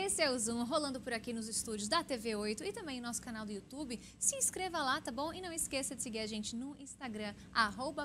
Esse é o Zoom, rolando por aqui nos estúdios da TV8 e também no nosso canal do YouTube. Se inscreva lá, tá bom? E não esqueça de seguir a gente no Instagram,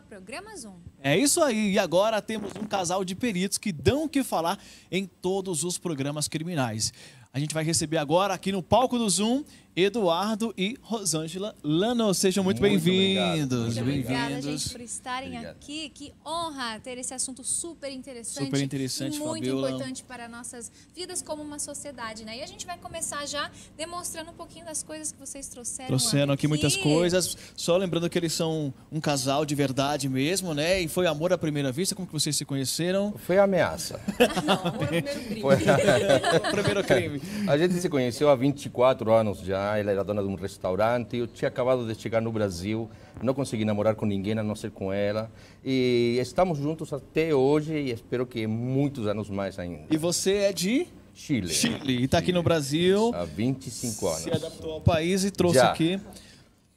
@programazoom. É isso aí, e agora temos um casal de peritos que dão o que falar em todos os programas criminais. A gente vai receber agora aqui no palco do Zoom, Eduardo e Rosângela Lano. Sejam muito bem-vindos. Muito obrigada, gente, por estarem aqui. Que honra ter esse assunto super interessante. Super interessante, e muito Fabiola. importante para nossas vidas como uma sociedade, né? E a gente vai começar já demonstrando um pouquinho das coisas que vocês trouxeram. Trouxeram aqui muitas coisas. Só lembrando que eles são um casal de verdade mesmo, né? E foi amor à primeira vista. Como que vocês se conheceram? Foi ameaça. Não, amor é o primeiro crime. O primeiro crime. A gente se conheceu há 24 anos já. Ela era dona de um restaurante. Eu tinha acabado de chegar no Brasil. Não consegui namorar com ninguém, a não ser com ela. E estamos juntos até hoje e espero que muitos anos mais ainda. E você é de? Chile. Chile. E está aqui no Brasil. Há 25 anos. Se adaptou ao país e trouxe Já. aqui.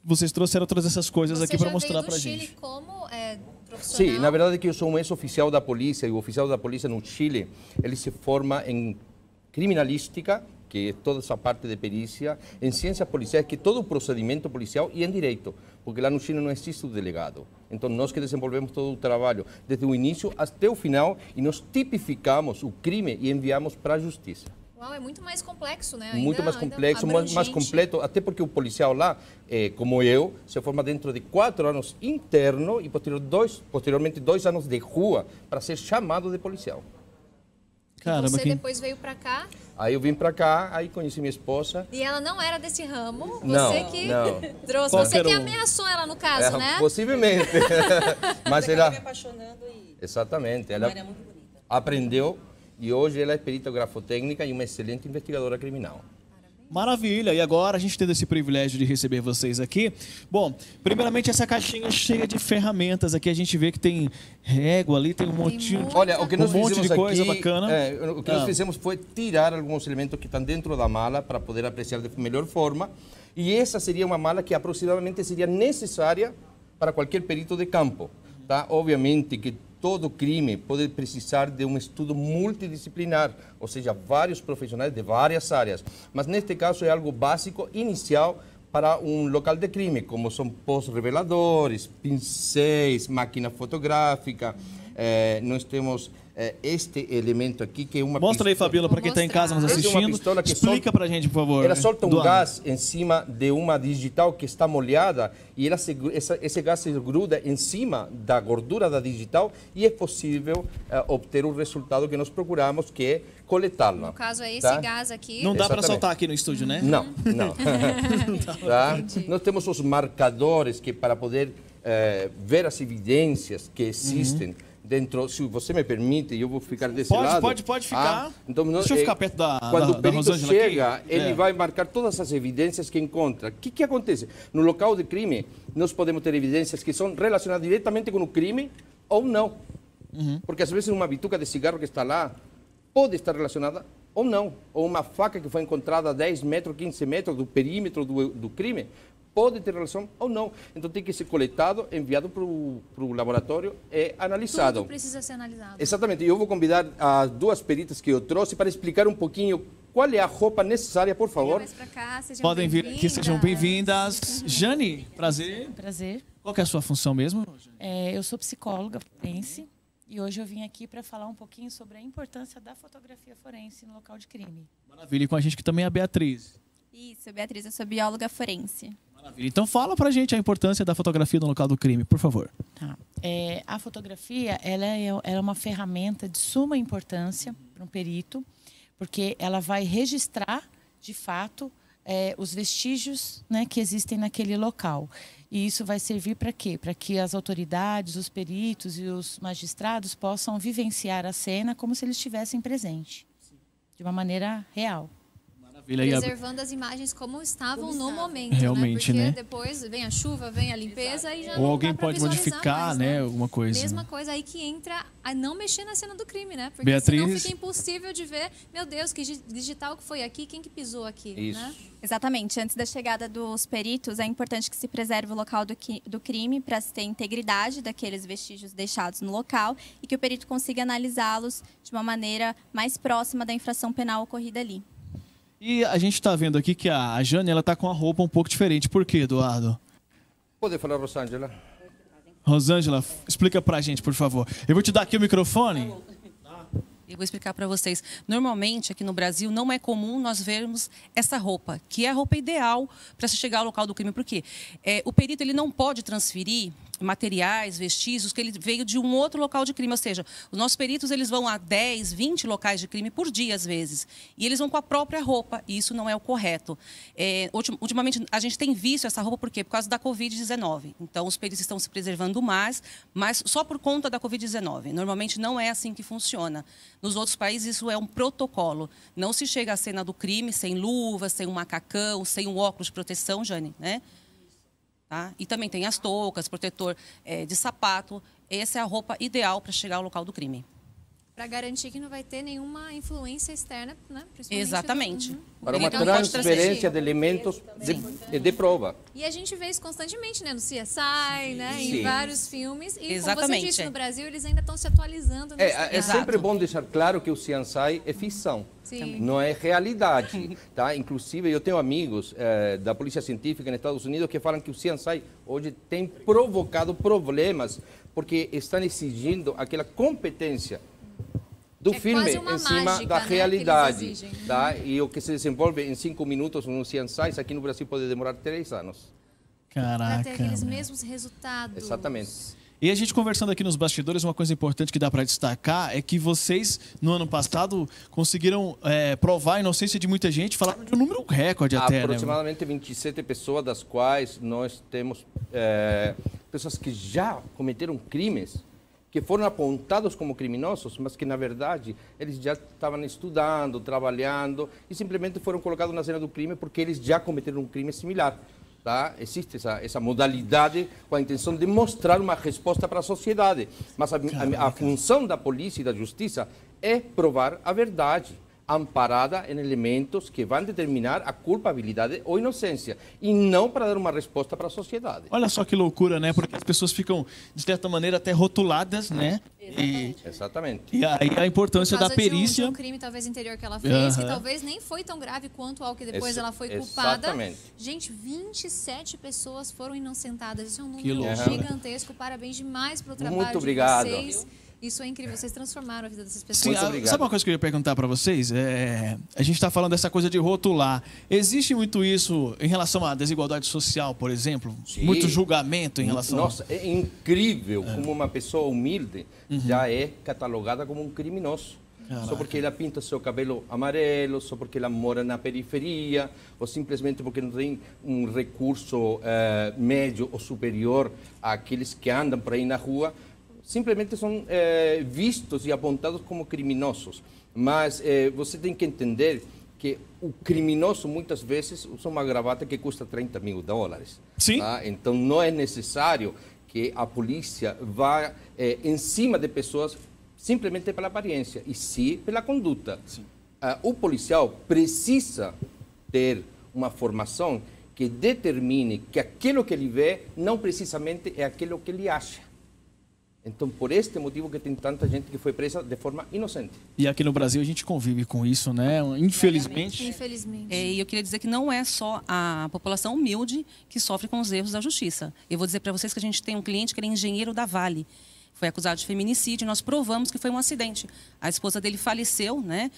Vocês trouxeram todas essas coisas aqui para mostrar para pra Chile gente. como profissional? Sim, na verdade que eu sou um ex-oficial da polícia e o oficial da polícia no Chile, ele se forma em criminalística, que é toda essa parte de perícia, em ciências policiais, que é todo o procedimento policial, e em direito, porque lá no Chile não existe o delegado. Então nós que desenvolvemos todo o trabalho, desde o início até o final, e nós tipificamos o crime e enviamos para a justiça. Uau, é muito mais complexo, né? Muito mais complexo, mais abrangente. completo, até porque o policial lá, como eu, se forma dentro de 4 anos interno e posteriormente 2 anos de rua para ser chamado de policial. Caramba, Você que... depois veio pra cá Aí eu vim para cá, aí conheci minha esposa. e ela não era desse ramo. Não, Você que não. trouxe. Qualquer Você que um. ameaçou ela no caso, né? Possivelmente. Mas Você ela... acabou me apaixonando e Exatamente. ela Ela era muito bonita. aprendeu e hoje ela é perita grafotécnica e uma excelente investigadora criminal. Maravilha, e agora a gente tendo esse privilégio de receber vocês aqui. Bom, primeiramente essa caixinha cheia de ferramentas aqui, a gente vê que tem régua ali, tem um monte, muito. Olha, o que nós um monte fizemos de coisa aqui, bacana. o que nós fizemos foi tirar alguns elementos que estão dentro da mala para poder apreciar de melhor forma. E essa seria uma mala que aproximadamente seria necessária para qualquer perito de campo. Tá? Obviamente que todo crime pode precisar de um estudo multidisciplinar, ou seja, vários profissionais de várias áreas. Mas neste caso é algo básico, inicial, para um local de crime, como são pós-reveladores, pincéis, máquina fotográfica. Nós temos este elemento aqui, que é uma Mostra aí, pistola. Fabiola, para quem está em casa nos Essa é uma assistindo. pistola que Explica pra gente, por favor. Ela solta um Eduardo. gás em cima de uma digital que está molhada e esse gás se gruda em cima da gordura da digital e é possível obter o resultado que nós procuramos, que é coletá-la. No caso é esse tá? gás aqui. Não dá para Exatamente. soltar aqui no estúdio, né? Não, não. Tá? Nós temos os marcadores que para poder ver as evidências que existem dentro, se você me permite, eu vou ficar desse lado. Pode ficar. Então, Deixa eu ficar perto da quando da o perito Rosângela chega, aqui. ele vai marcar todas as evidências que encontra. O que acontece? No local de crime, nós podemos ter evidências que são relacionadas diretamente com o crime ou não. Porque às vezes uma bituca de cigarro que está lá pode estar relacionada ou não. Ou uma faca que foi encontrada a 10 metros, 15 metros do perímetro do crime pode ter relação ou não. Então tem que ser coletado, enviado para o laboratório e analisado. Tudo precisa ser analisado. Exatamente. E eu vou convidar as duas peritas que eu trouxe para explicar um pouquinho qual é a roupa necessária, por favor. Mais pra cá, sejam Podem vir aqui, sejam bem-vindas. Jane, prazer. Prazer. Qual que é a sua função mesmo? Eu sou psicóloga forense e hoje eu vim aqui para falar um pouquinho sobre a importância da fotografia forense no local de crime. Maravilha. E com a gente que também é a Beatriz. Isso, Beatriz, eu sou bióloga forense. Maravilha. Então fala pra gente a importância da fotografia no local do crime, por favor. Tá. A fotografia ela é uma ferramenta de suma importância para um perito, porque ela vai registrar, de fato, os vestígios, né, que existem naquele local. E isso vai servir para quê? Para que as autoridades, os peritos e os magistrados possam vivenciar a cena como se eles estivessem presentes, de uma maneira real. Preservando as imagens como estavam no momento, realmente, né? né? Porque depois vem a chuva, vem a limpeza e já Ou não alguém dá pra pode visualizar modificar, mais, né, alguma coisa. Mesma coisa aí que entra a não mexer na cena do crime, né? Porque Beatriz. senão fica impossível de ver, meu Deus, que digital que foi aqui, quem que pisou aqui, Isso. né? Exatamente. Antes da chegada dos peritos, é importante que se preserve o local do crime para se ter integridade daqueles vestígios deixados no local e que o perito consiga analisá-los de uma maneira mais próxima da infração penal ocorrida ali. E a gente está vendo aqui que a Jane, ela tá com a roupa um pouco diferente. Por quê, Eduardo? Pode falar, Rosângela? Rosângela, explica pra gente, por favor. Eu vou te dar aqui o microfone. Eu vou explicar para vocês. Normalmente, aqui no Brasil, não é comum nós vermos essa roupa, que é a roupa ideal para se chegar ao local do crime. Por quê? O perito ele não pode transferir materiais, vestígios, que ele veio de um outro local de crime. Ou seja, os nossos peritos eles vão a 10, 20 locais de crime por dia, às vezes. E eles vão com a própria roupa, e isso não é o correto. Ultimamente, a gente tem visto essa roupa por quê? Por causa da Covid-19. Então, os peritos estão se preservando mais, mas só por conta da Covid-19. Normalmente, não é assim que funciona. Nos outros países, isso é um protocolo. Não se chega à cena do crime sem luva, sem um macacão, sem um óculos de proteção, Jane, né? Tá? E também tem as toucas, protetor de sapato. Essa é a roupa ideal para chegar ao local do crime. Para garantir que não vai ter nenhuma influência externa, né? Exatamente. Para uma transferência de elementos de prova. E a gente vê isso constantemente, né? No CSI, né? Em vários filmes. E Exatamente. Como você disse, no Brasil eles ainda estão se atualizando. É sempre bom deixar claro que o CSI é ficção. Sim. Não é realidade, tá? Inclusive, eu tenho amigos da Polícia Científica nos Estados Unidos que falam que o CSI hoje tem provocado problemas porque estão exigindo aquela competência do filme em cima mágica, da né, realidade, que eles exigem. tá? E o que se desenvolve em 5 minutos no CSI, aqui no Brasil pode demorar 3 anos. Para Caraca. ter aqueles meu. mesmos resultados. Exatamente. E a gente conversando aqui nos bastidores, uma coisa importante que dá para destacar é que vocês, no ano passado, conseguiram provar a inocência de muita gente, falaram de um número recorde até, aproximadamente 27 pessoas, das quais nós temos pessoas que já cometeram crimes, que foram apontados como criminosos, mas que, na verdade, eles já estavam estudando, trabalhando, e simplesmente foram colocados na cena do crime porque eles já cometeram um crime similar. Tá? Existe essa modalidade com a intenção de mostrar uma resposta para a sociedade. Mas a função da polícia e da justiça é provar a verdade, amparada em elementos que vão determinar a culpabilidade ou inocência, e não para dar uma resposta para a sociedade. Olha só que loucura, né? Porque as pessoas ficam, de certa maneira, até rotuladas, né? Exatamente. E aí a importância da perícia. De um crime talvez interior que ela fez, que talvez nem foi tão grave quanto ao que depois ela foi culpada. Exatamente. Gente, 27 pessoas foram inocentadas. Isso é um Que número loucura. gigantesco. Parabéns demais pelo trabalho Muito obrigado. de vocês. Isso é incrível. Vocês transformaram a vida dessas pessoas. Sim, Muito obrigado. sabe uma coisa que eu ia perguntar para vocês? A gente está falando dessa coisa de rotular. Existe muito isso em relação à desigualdade social, por exemplo? Sim. Muito julgamento em relação Nossa, é incrível como uma pessoa humilde já é catalogada como um criminoso. Caraca. Só porque ela pinta seu cabelo amarelo, só porque ela mora na periferia, ou simplesmente porque não tem um recurso médio ou superior àqueles que andam por aí na rua. Simplesmente são vistos e apontados como criminosos. Mas você tem que entender que o criminoso, muitas vezes, usa uma gravata que custa $30 mil. Sim. Tá? Então, não é necessário que a polícia vá em cima de pessoas simplesmente pela aparência, e sim pela conduta. O policial precisa ter uma formação que determine que aquilo que ele vê não precisamente é aquilo que ele acha. Então, por este motivo que tem tanta gente que foi presa de forma inocente. E aqui no Brasil a gente convive com isso, né? Infelizmente. Infelizmente. E eu queria dizer que não é só a população humilde que sofre com os erros da justiça. Eu vou dizer para vocês que a gente tem um cliente que ele é engenheiro da Vale. Foi acusado de feminicídio e nós provamos que foi um acidente. A esposa dele faleceu, né,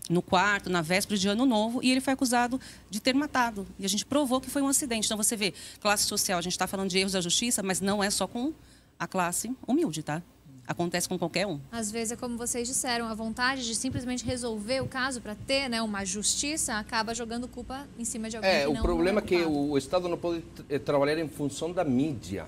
no quarto, na véspera de Ano Novo, e ele foi acusado de ter matado. E a gente provou que foi um acidente. Então, você vê, classe social, a gente está falando de erros da justiça, mas não é só com a classe humilde, tá? Acontece com qualquer um. Às vezes é como vocês disseram, a vontade de simplesmente resolver o caso para ter, né, uma justiça acaba jogando culpa em cima de alguém que não o problema é que culpado. o Estado não pode trabalhar em função da mídia,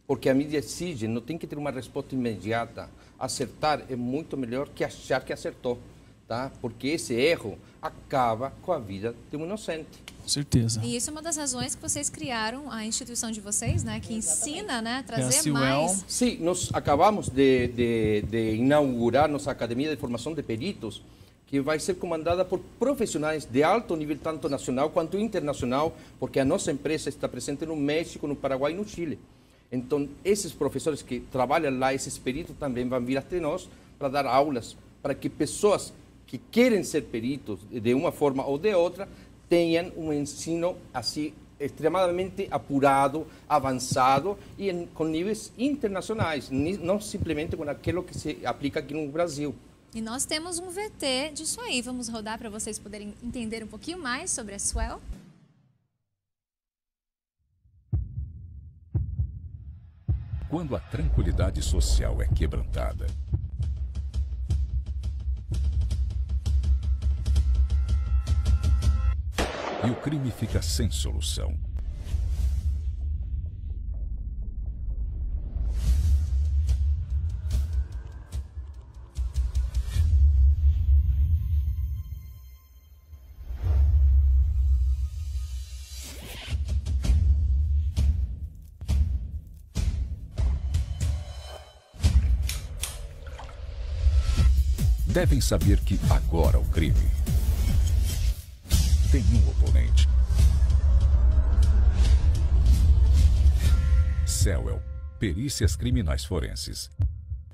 porque a mídia exige, não tem que ter uma resposta imediata. Acertar é muito melhor que achar que acertou, tá? Porque esse erro acaba com a vida de um inocente. Com certeza. E isso é uma das razões que vocês criaram a instituição de vocês, né, que ensina, né, a trazer Sewell. mais. Sim, nós acabamos de inaugurar nossa Academia de Formação de Peritos, que vai ser comandada por profissionais de alto nível, tanto nacional quanto internacional, porque a nossa empresa está presente no México, no Paraguai e no Chile. Então, esses professores que trabalham lá, esses peritos também vão vir até nós para dar aulas, para que pessoas que querem ser peritos de uma forma ou de outra tenham um ensino assim extremadamente apurado, avançado e com níveis internacionais, não simplesmente com aquilo que se aplica aqui no Brasil. E nós temos um VT disso aí. Vamos rodar para vocês poderem entender um pouquinho mais sobre a Swell. Quando a tranquilidade social é quebrantada, e o crime fica sem solução, devem saber que agora o crime tem um oponente. Sewell, Perícias Criminais Forenses.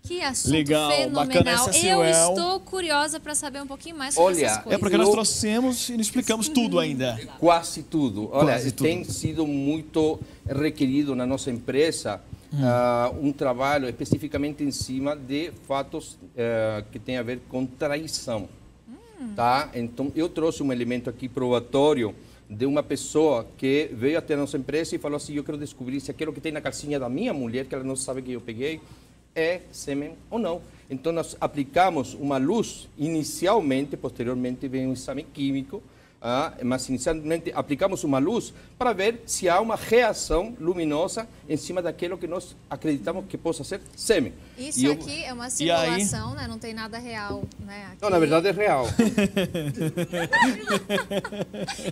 Que assunto Legal, bacana fenomenal. essa Eu Swell. estou curiosa para saber um pouquinho mais sobre essas coisas. É porque nós trouxemos e não explicamos tudo ainda. Quase tudo. Olha, Quase tudo. tem sido muito requerido na nossa empresa um trabalho especificamente em cima de fatos que têm a ver com traição. Tá? Então, eu trouxe um elemento aqui probatório de uma pessoa que veio até a nossa empresa e falou assim: eu quero descobrir se aquilo que tem na calcinha da minha mulher, que ela não sabe que eu peguei, é sêmen ou não. Então, nós aplicamos uma luz inicialmente, posteriormente vem um exame químico, mas inicialmente aplicamos uma luz para ver se há uma reação luminosa em cima daquilo que nós acreditamos que possa ser sêmen. Isso aqui é uma simulação, né? Não tem nada real, né? Aqui... Não, na verdade é real.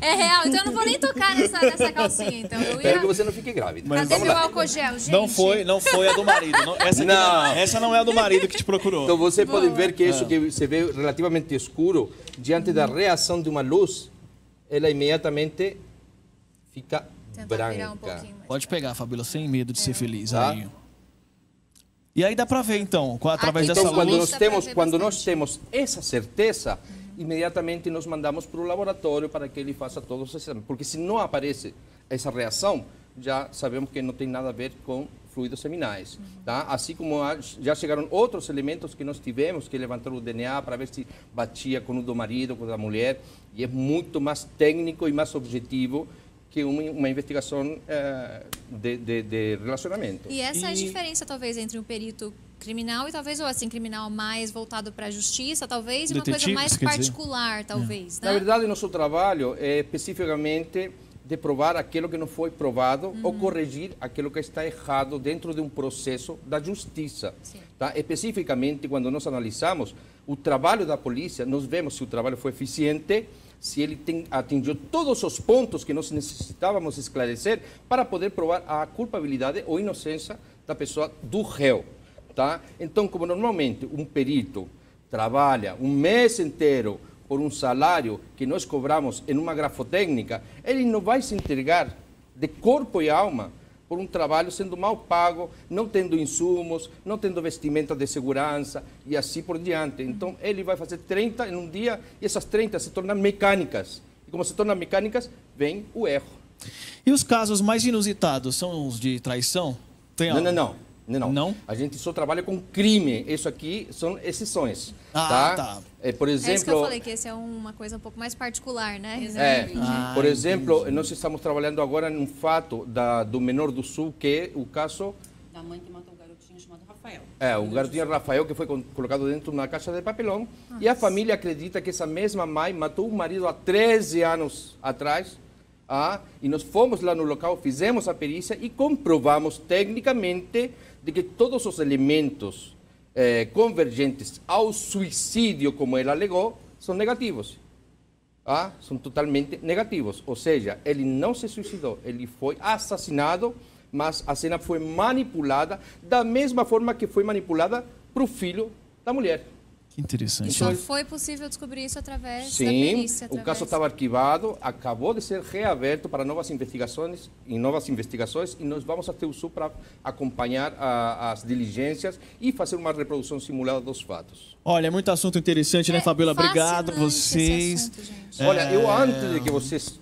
É real, então eu não vou nem tocar nessa calcinha. Então eu Espero ia... que você não fique grávida. Cadê Vamos meu lá. álcool gel, gente? Não foi a do marido. Essa não é a do marido que te procurou. Então você pode ver que isso que você vê relativamente escuro, diante da reação de uma luz, ela imediatamente fica Tentar virar um branca. pouquinho mais. Pode pegar, Fabíola, sem medo de ser feliz. Tá. Aí. E aí dá pra ver, então, através Aqui dessa Então, quando luz. nós dá pra temos, ver quando nós bastante. temos essa certeza, imediatamente nós mandamos para o laboratório para que ele faça todos os exames. Porque se não aparece essa reação, já sabemos que não tem nada a ver com fluidos seminais. Tá? Assim como já chegaram outros elementos que nós tivemos que levantar o DNA para ver se batia com o do marido, com o da mulher, e é muito mais técnico e mais objetivo que uma investigação de relacionamento. E essa é a diferença, talvez, entre um perito criminal e talvez, ou assim, criminal mais voltado para a justiça, talvez, e uma coisa Detetive, mais você quer dizer? particular, talvez, né? Na verdade, nosso trabalho é especificamente de provar aquilo que não foi provado ou corrigir aquilo que está errado dentro de um processo da justiça. Tá? Especificamente, quando nós analisamos o trabalho da polícia, nós vemos se o trabalho foi eficiente, se ele atingiu todos os pontos que nós necessitávamos esclarecer para poder provar a culpabilidade ou inocência da pessoa, do réu. Tá? Então, como normalmente um perito trabalha um mês inteiro por um salário que nós cobramos em uma grafotécnica, ele não vai se entregar de corpo e alma por um trabalho sendo mal pago, não tendo insumos, não tendo vestimenta de segurança e assim por diante. Então, ele vai fazer 30 em um dia e essas 30 se tornam mecânicas. E como se tornam mecânicas, vem o erro. E os casos mais inusitados são os de traição? Tem algo? Não. A gente só trabalha com crime. Isso aqui são exceções. Tá. Por exemplo, É isso que eu falei, que esse é uma coisa um pouco mais particular, né? por exemplo, nós estamos trabalhando agora num fato do Menor do Sul, que é o caso Da mãe que matou o garotinho chamado Rafael. o garotinho Rafael, que foi colocado dentro de uma caixa de papelão. E a família acredita que essa mesma mãe matou o marido há 13 anos atrás. E nós fomos lá no local, fizemos a perícia e comprovamos tecnicamente de que todos os elementos convergentes ao suicídio, como ele alegou, são negativos. São totalmente negativos. Ou seja, ele não se suicidou, ele foi assassinado, mas a cena foi manipulada da mesma forma que foi manipulada para o filho da mulher. Que interessante. Só foi possível descobrir isso através da Sim, perícia. o caso estava arquivado, acabou de ser reaberto para novas investigações e nós vamos até o Sul para acompanhar as diligências e fazer uma reprodução simulada dos fatos. Olha, muito assunto interessante, né, Fabiola? Obrigado fascinante vocês. esse assunto, gente. Olha, eu antes de que vocês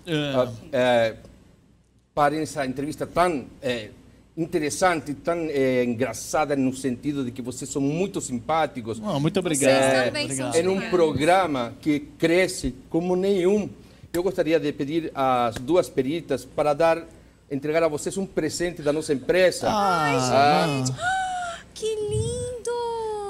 parem essa entrevista tão interessante, tão engraçada no sentido de que vocês são muito simpáticos. Muito obrigado. Vocês também são É um simpáticos. programa que cresce como nenhum. Eu gostaria de pedir às duas peritas para entregar a vocês um presente da nossa empresa. Que lindo!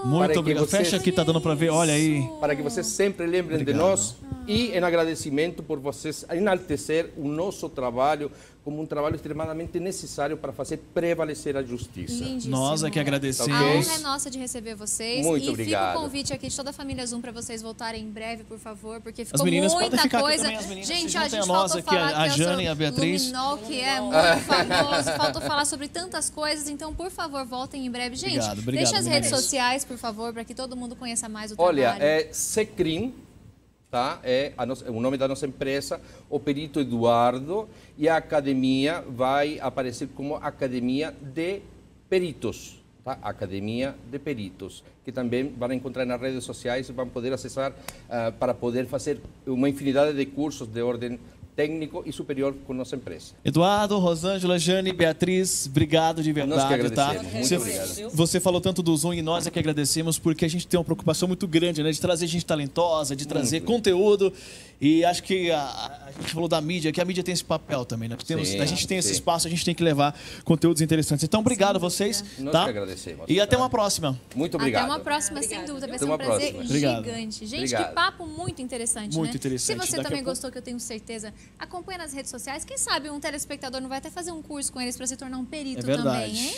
Para Muito que obrigado. vocês- Fecha aqui, tá dando para ver. Olha aí. Para que vocês sempre lembrem de nós e em agradecimento por vocês enaltecer o nosso trabalho como um trabalho extremamente necessário para fazer prevalecer a justiça. Lindíssimo. Nós é que agradecemos. A honra é nossa de receber vocês. Muito e obrigado. fica o convite aqui de toda a família Zoom para vocês voltarem em breve, por favor, porque As ficou meninas podem muita ficar aqui coisa. também, as meninas. Gente, Se a juntem gente a nós faltou aqui, falar a que Jane é e a o Beatriz. Luminol, que é muito famoso. Faltou falar sobre tantas coisas, então, por favor, voltem em breve. Gente, Obrigado, deixa as redes meninas. sociais, por favor, para que todo mundo conheça mais o Olha, trabalho. é Secrim, tá? É o nome da nossa empresa, o perito Eduardo, e a academia vai aparecer como Academia de Peritos, tá? Academia de Peritos, que também vão encontrar nas redes sociais e vão poder acessar para poder fazer uma infinidade de cursos de ordem técnico e superior com nossa empresa. Eduardo, Rosângela, Jane, Beatriz, obrigado de verdade, Nós que tá? agradecemos. Muito obrigado. Você falou tanto do Zoom e nós é que agradecemos porque a gente tem uma preocupação muito grande, né? De trazer gente talentosa, de trazer conteúdo. E acho que a gente falou da mídia, que a mídia tem esse papel também, né? Sim, a gente tem esse sim. espaço, a gente tem que levar conteúdos interessantes. Então, obrigado a vocês, Nós tá? que agradecemos. E até tá? uma próxima. Muito obrigado. Até uma próxima, sem dúvida. Vai Até ser um uma prazer próxima. Obrigado. gigante. Gente, Obrigado. que papo muito interessante, Muito né? interessante. Se você Daqui a também pouco- gostou, que eu tenho certeza, acompanha nas redes sociais. Quem sabe um telespectador não vai até fazer um curso com eles para se tornar um perito É verdade. também, hein?